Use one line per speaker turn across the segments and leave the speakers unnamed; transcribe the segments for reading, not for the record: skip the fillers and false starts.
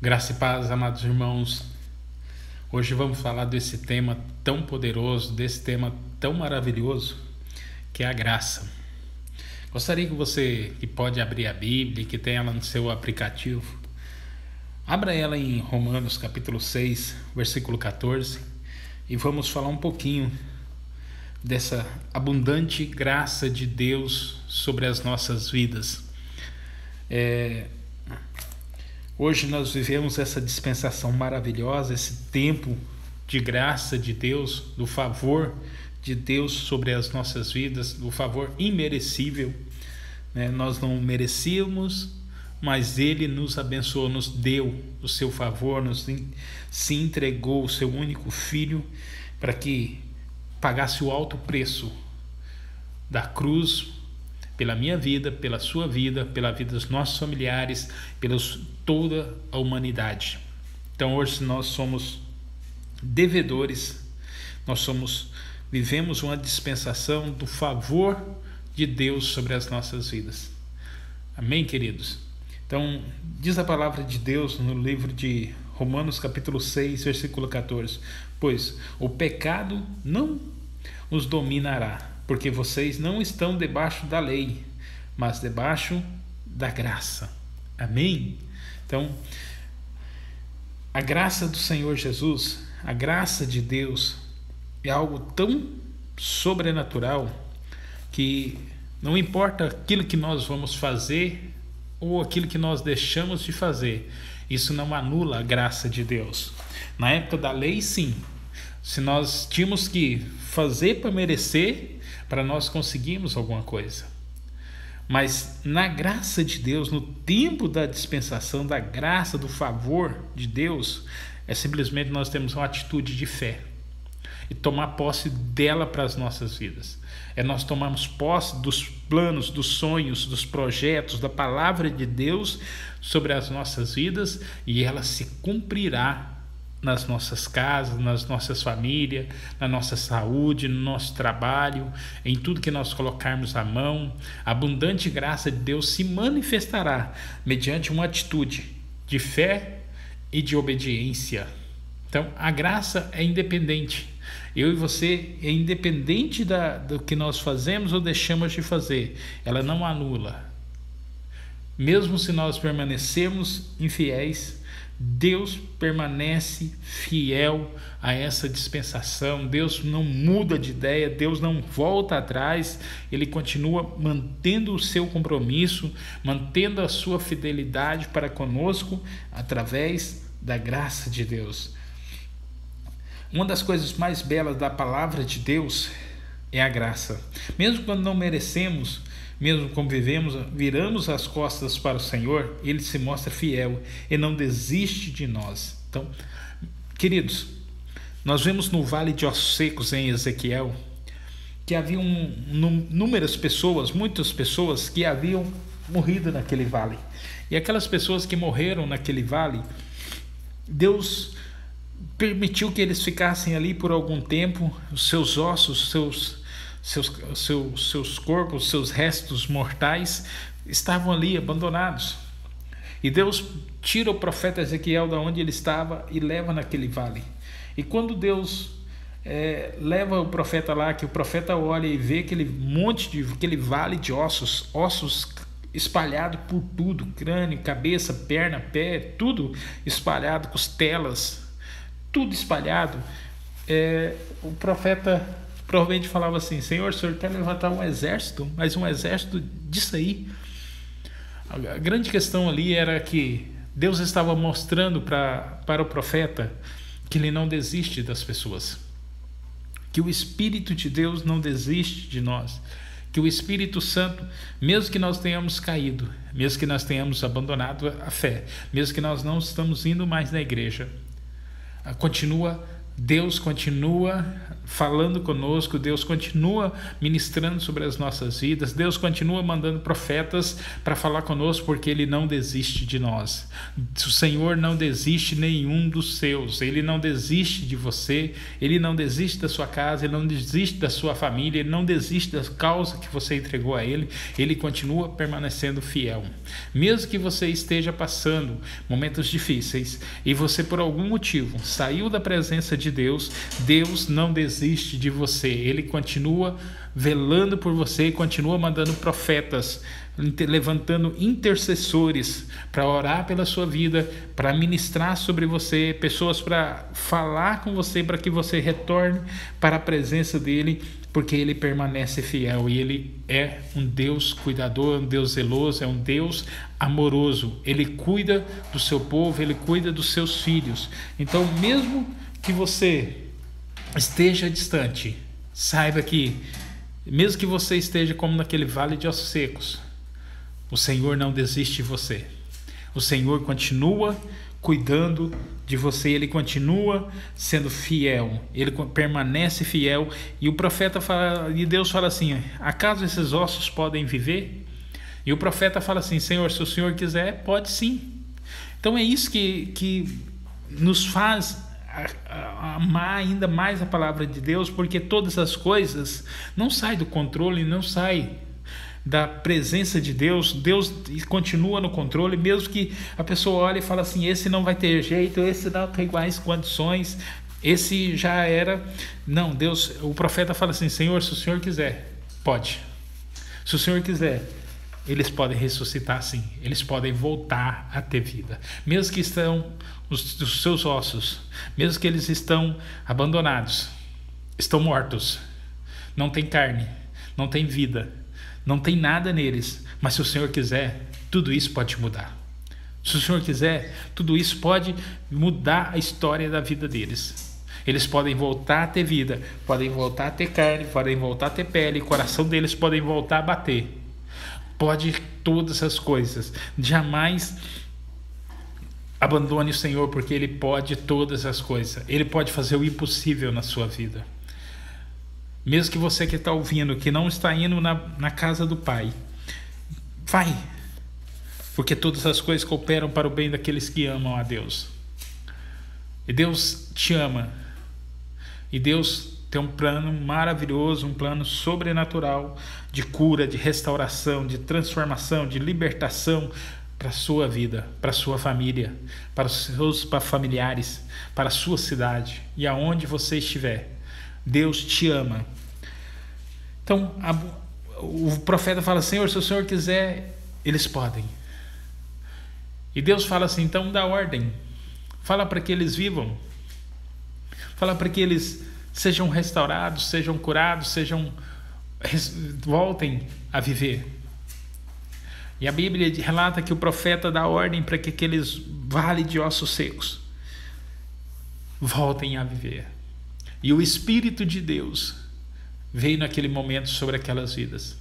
Graça e paz, amados irmãos. Hoje vamos falar desse tema tão poderoso, desse tema tão maravilhoso, que é a graça. Gostaria que você, que pode abrir a Bíblia, que tem ela no seu aplicativo, abra ela em Romanos capítulo 6, versículo 14, e vamos falar um pouquinho dessa abundante graça de Deus sobre as nossas vidas. Hoje nós vivemos essa dispensação maravilhosa, esse tempo de graça de Deus, do favor de Deus sobre as nossas vidas, do favor imerecível. Nós não merecíamos, mas Ele nos abençoou, nos deu o seu favor, se entregou o seu único Filho para que pagasse o alto preço da cruz pela minha vida, pela sua vida, pela vida dos nossos familiares, pela toda a humanidade. Então hoje nós somos devedores, vivemos uma dispensação do favor de Deus sobre as nossas vidas. Amém, queridos? Então, diz a palavra de Deus no livro de Romanos capítulo 6, versículo 14: pois o pecado não os dominará, porque vocês não estão debaixo da lei, mas debaixo da graça. Amém? Então, a graça do Senhor Jesus, a graça de Deus é algo tão sobrenatural que não importa aquilo que nós vamos fazer ou aquilo que nós deixamos de fazer, isso não anula a graça de Deus. Na época da lei, sim. Se nós tínhamos que fazer para merecer, para nós conseguirmos alguma coisa. Mas na graça de Deus, no tempo da dispensação, da graça, do favor de Deus, é simplesmente nós temos uma atitude de fé e tomar posse dela para as nossas vidas. É nós tomarmos posse dos planos, dos sonhos, dos projetos, da palavra de Deus sobre as nossas vidas, e ela se cumprirá nas nossas casas, nas nossas famílias, na nossa saúde, no nosso trabalho, em tudo que nós colocarmos a mão. A abundante graça de Deus se manifestará mediante uma atitude de fé e de obediência. Então, a graça é independente. Eu e você é independente do que nós fazemos ou deixamos de fazer. Ela não anula. Mesmo se nós permanecermos infiéis, Deus permanece fiel a essa dispensação. Deus não muda de ideia, Deus não volta atrás, Ele continua mantendo o seu compromisso, mantendo a sua fidelidade para conosco através da graça de Deus. Uma das coisas mais belas da palavra de Deus é a graça. Mesmo quando não merecemos, mesmo como viramos as costas para o Senhor, Ele se mostra fiel e não desiste de nós. Então, queridos, nós vemos no vale de ossos secos em Ezequiel que haviam muitas pessoas que haviam morrido naquele vale. E aquelas pessoas que morreram naquele vale, Deus permitiu que eles ficassem ali por algum tempo, os seus ossos, seus corpos, seus restos mortais estavam ali abandonados. E Deus tira o profeta Ezequiel da onde ele estava e leva naquele vale. E quando Deus leva o profeta lá, que o profeta olha e vê aquele vale de ossos espalhado por tudo, crânio, cabeça, perna, pé, tudo espalhado, costelas, tudo espalhado, o profeta provavelmente falava assim: Senhor, o Senhor quer levantar um exército, mas um exército disso aí? A grande questão ali era que Deus estava mostrando para o profeta que Ele não desiste das pessoas, que o Espírito de Deus não desiste de nós, que o Espírito Santo, mesmo que nós tenhamos caído, mesmo que nós tenhamos abandonado a fé, mesmo que nós não estamos indo mais na igreja, continua Deus continua falando conosco, Deus continua ministrando sobre as nossas vidas, Deus continua mandando profetas para falar conosco, porque Ele não desiste de nós. O Senhor não desiste nenhum dos seus, Ele não desiste de você, Ele não desiste da sua casa, Ele não desiste da sua família, Ele não desiste da causa que você entregou a Ele, Ele continua permanecendo fiel. Mesmo que você esteja passando momentos difíceis e você por algum motivo saiu da presença de Deus, Deus não desiste de você. Ele continua velando por você, continua mandando profetas, levantando intercessores para orar pela sua vida, para ministrar sobre você, pessoas para falar com você, para que você retorne para a presença dele, porque ele permanece fiel e ele é um Deus cuidador, um Deus zeloso, é um Deus amoroso. Ele cuida do seu povo, ele cuida dos seus filhos. Então, mesmo que você esteja distante, saiba que, mesmo que você esteja como naquele vale de ossos secos, o Senhor não desiste de você. O Senhor continua cuidando de você, Ele continua sendo fiel, Ele permanece fiel. E o profeta fala, e Deus fala assim: acaso esses ossos podem viver? E o profeta fala assim: Senhor, se o Senhor quiser, pode sim. Então é isso que nos faz amar ainda mais a palavra de Deus, porque todas as coisas não saem do controle, não saem da presença de Deus. Deus continua no controle, mesmo que a pessoa olhe e fale assim: esse não vai ter jeito, esse não tem iguais condições, esse já era. Não, Deus, o profeta fala assim: Senhor, se o Senhor quiser, pode. Se o Senhor quiser, eles podem ressuscitar sim, eles podem voltar a ter vida, mesmo que estão os seus ossos, mesmo que eles estão abandonados, estão mortos, não tem carne, não tem vida, não tem nada neles, mas se o Senhor quiser, tudo isso pode mudar. Se o Senhor quiser, tudo isso pode mudar a história da vida deles. Eles podem voltar a ter vida, podem voltar a ter carne, podem voltar a ter pele, o coração deles podem voltar a bater. Pode todas as coisas. Jamais abandone o Senhor, porque Ele pode todas as coisas. Ele pode fazer o impossível na sua vida. Mesmo que você que está ouvindo, que não está indo na casa do Pai, vai, porque todas as coisas cooperam para o bem daqueles que amam a Deus. E Deus te ama. E Deus tem um plano maravilhoso, um plano sobrenatural de cura, de restauração, de transformação, de libertação para a sua vida, para a sua família, para os seus familiares, para a sua cidade e aonde você estiver. Deus te ama. Então, o profeta fala: Senhor, se o Senhor quiser, eles podem. E Deus fala assim: então dá ordem. Fala para que eles vivam. Fala para que eles sejam restaurados, sejam curados, voltem a viver. E a Bíblia relata que o profeta dá ordem para que aqueles vales de ossos secos voltem a viver. E o Espírito de Deus veio naquele momento sobre aquelas vidas,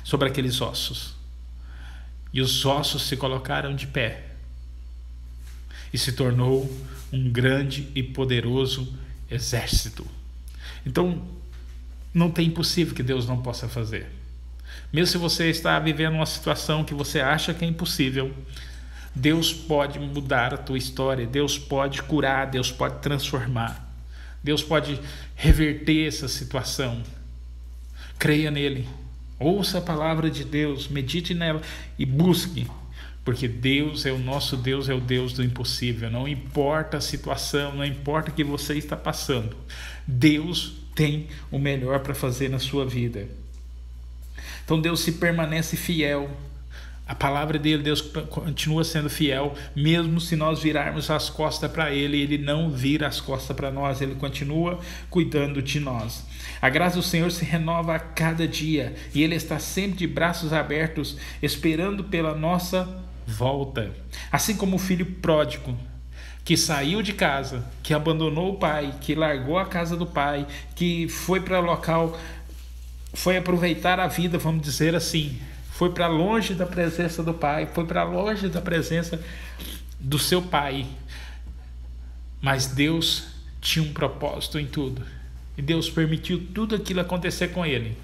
sobre aqueles ossos. E os ossos se colocaram de pé. E se tornou um grande e poderoso exército. Então, não tem impossível que Deus não possa fazer. Mesmo se você está vivendo uma situação que você acha que é impossível, Deus pode mudar a tua história, Deus pode curar, Deus pode transformar, Deus pode reverter essa situação. Creia nele, ouça a palavra de Deus, medite nela e busque, porque Deus é o nosso Deus, é o Deus do impossível. Não importa a situação, não importa o que você está passando, Deus tem o melhor para fazer na sua vida. Então Deus se permanece fiel. A palavra dele, Deus continua sendo fiel, mesmo se nós virarmos as costas para ele, ele não vira as costas para nós, ele continua cuidando de nós. A graça do Senhor se renova a cada dia e ele está sempre de braços abertos, esperando pela nossa volta. Assim como o filho pródigo, que saiu de casa, que abandonou o pai, que largou a casa do pai, que foi para local, foi aproveitar a vida, vamos dizer assim, foi para longe da presença do pai, foi para longe da presença do seu pai. Mas Deus tinha um propósito em tudo. E Deus permitiu tudo aquilo acontecer com ele,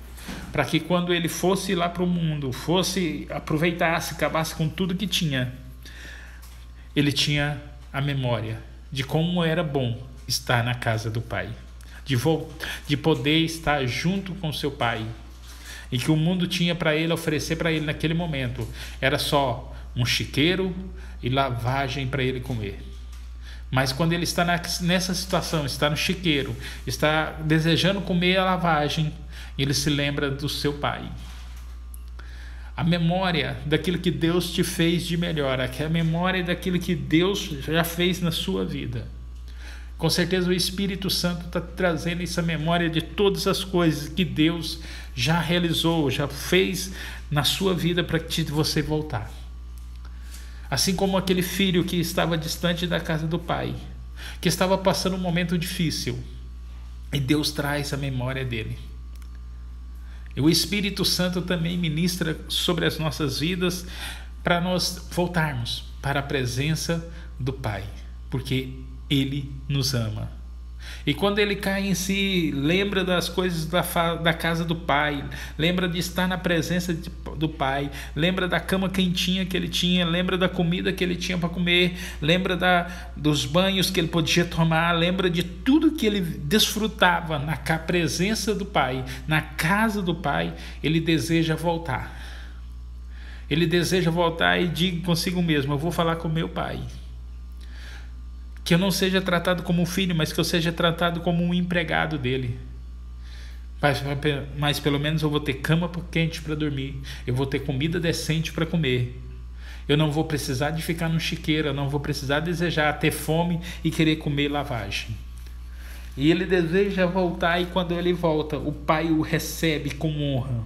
para que quando ele fosse lá para o mundo, aproveitasse, acabasse com tudo que tinha, ele tinha a memória de como era bom estar na casa do Pai, de poder estar junto com seu Pai. E que o mundo tinha para ele, oferecer para ele naquele momento, era só um chiqueiro e lavagem para ele comer. Mas quando ele está nessa situação, está no chiqueiro, está desejando comer a lavagem, ele se lembra do seu Pai. A memória daquilo que Deus te fez de melhor, a memória daquilo que Deus já fez na sua vida. Com certeza o Espírito Santo está trazendo essa memória de todas as coisas que Deus já realizou, já fez na sua vida para que você voltar. Assim como aquele filho que estava distante da casa do pai, que estava passando um momento difícil, e Deus traz a memória dele. E o Espírito Santo também ministra sobre as nossas vidas para nós voltarmos para a presença do Pai, porque Ele nos ama. E quando ele cai em si, lembra das coisas da casa do Pai, lembra de estar na presença do Pai, lembra da cama quentinha que ele tinha, lembra da comida que ele tinha para comer, lembra dos banhos que ele podia tomar, lembra de tudo que ele desfrutava na presença do Pai, na casa do Pai. Ele deseja voltar. Ele deseja voltar e diga consigo mesmo: eu vou falar com meu Pai. Que eu não seja tratado como um filho, mas que eu seja tratado como um empregado dele. Mas pelo menos eu vou ter cama quente para dormir. Eu vou ter comida decente para comer. Eu não vou precisar de ficar no chiqueiro. Eu não vou precisar desejar ter fome e querer comer lavagem. E ele deseja voltar, e quando ele volta, o Pai o recebe com honra.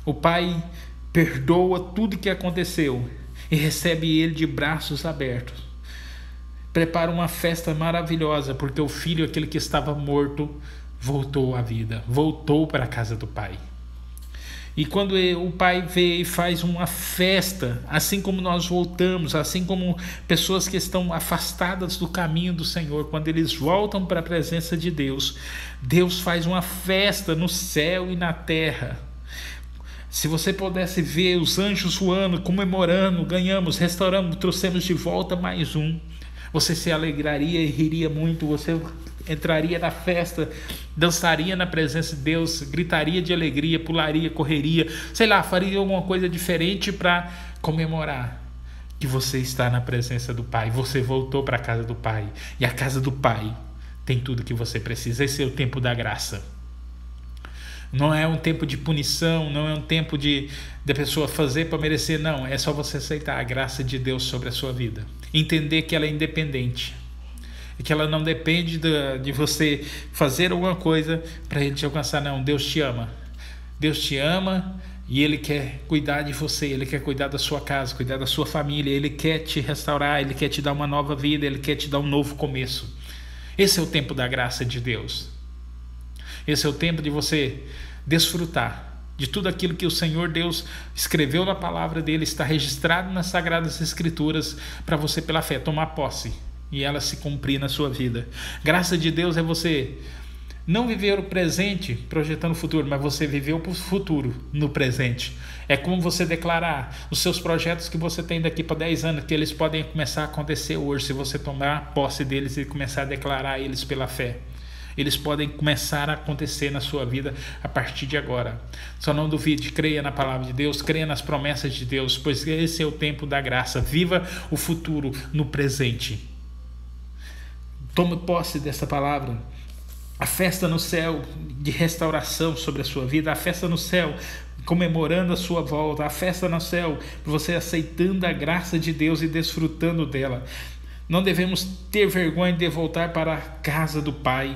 O Pai perdoa tudo que aconteceu e recebe ele de braços abertos. Prepara uma festa maravilhosa, porque o filho, aquele que estava morto, voltou à vida, voltou para a casa do Pai. E quando o Pai vê e faz uma festa, assim como nós voltamos, assim como pessoas que estão afastadas do caminho do Senhor, quando eles voltam para a presença de Deus, Deus faz uma festa no céu e na terra. Se você pudesse ver os anjos voando, comemorando, ganhamos, restauramos, trouxemos de volta mais um, você se alegraria e riria muito, você entraria na festa, dançaria na presença de Deus, gritaria de alegria, pularia, correria, sei lá, faria alguma coisa diferente para comemorar que você está na presença do Pai, você voltou para a casa do Pai, e a casa do Pai tem tudo que você precisa. Esse é o tempo da graça. Não é um tempo de punição, não é um tempo de pessoa fazer para merecer, não. É só você aceitar a graça de Deus sobre a sua vida. Entender que ela é independente. E que ela não depende de você fazer alguma coisa para Ele te alcançar, não. Deus te ama. Deus te ama e Ele quer cuidar de você. Ele quer cuidar da sua casa, cuidar da sua família. Ele quer te restaurar, Ele quer te dar uma nova vida, Ele quer te dar um novo começo. Esse é o tempo da graça de Deus. Esse é o tempo de você desfrutar de tudo aquilo que o Senhor Deus escreveu na palavra dele, está registrado nas Sagradas Escrituras, para você pela fé tomar posse e ela se cumprir na sua vida. Graça de Deus é você não viver o presente projetando o futuro, mas você viver o futuro no presente. É como você declarar os seus projetos que você tem daqui para 10 anos, que eles podem começar a acontecer hoje, se você tomar posse deles e começar a declarar eles pela fé. Eles podem começar a acontecer na sua vida a partir de agora. Só não duvide, creia na palavra de Deus, creia nas promessas de Deus, pois esse é o tempo da graça. Viva o futuro no presente. Tome posse dessa palavra. A festa no céu de restauração sobre a sua vida, a festa no céu comemorando a sua volta, a festa no céu, você aceitando a graça de Deus e desfrutando dela. Não devemos ter vergonha de voltar para a casa do Pai.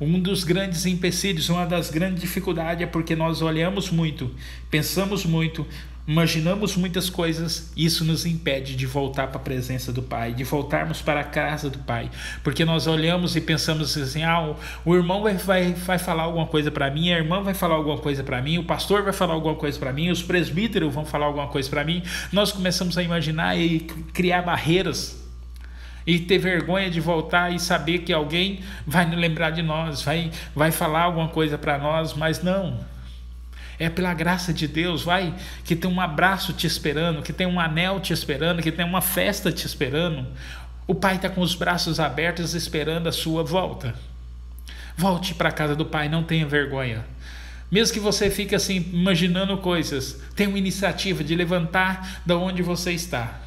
Um dos grandes empecilhos, uma das grandes dificuldades é porque nós olhamos muito, pensamos muito, imaginamos muitas coisas, e isso nos impede de voltar para a presença do Pai, de voltarmos para a casa do Pai, porque nós olhamos e pensamos assim: o irmão vai falar alguma coisa para mim, a irmã vai falar alguma coisa para mim, o pastor vai falar alguma coisa para mim, os presbíteros vão falar alguma coisa para mim. Nós começamos a imaginar e criar barreiras, e ter vergonha de voltar e saber que alguém vai nos lembrar de nós, vai falar alguma coisa para nós, mas não. É pela graça de Deus, que tem um abraço te esperando, que tem um anel te esperando, que tem uma festa te esperando. O Pai está com os braços abertos esperando a sua volta. Volte para a casa do Pai, não tenha vergonha. Mesmo que você fique assim, imaginando coisas, tenha uma iniciativa de levantar da onde você está.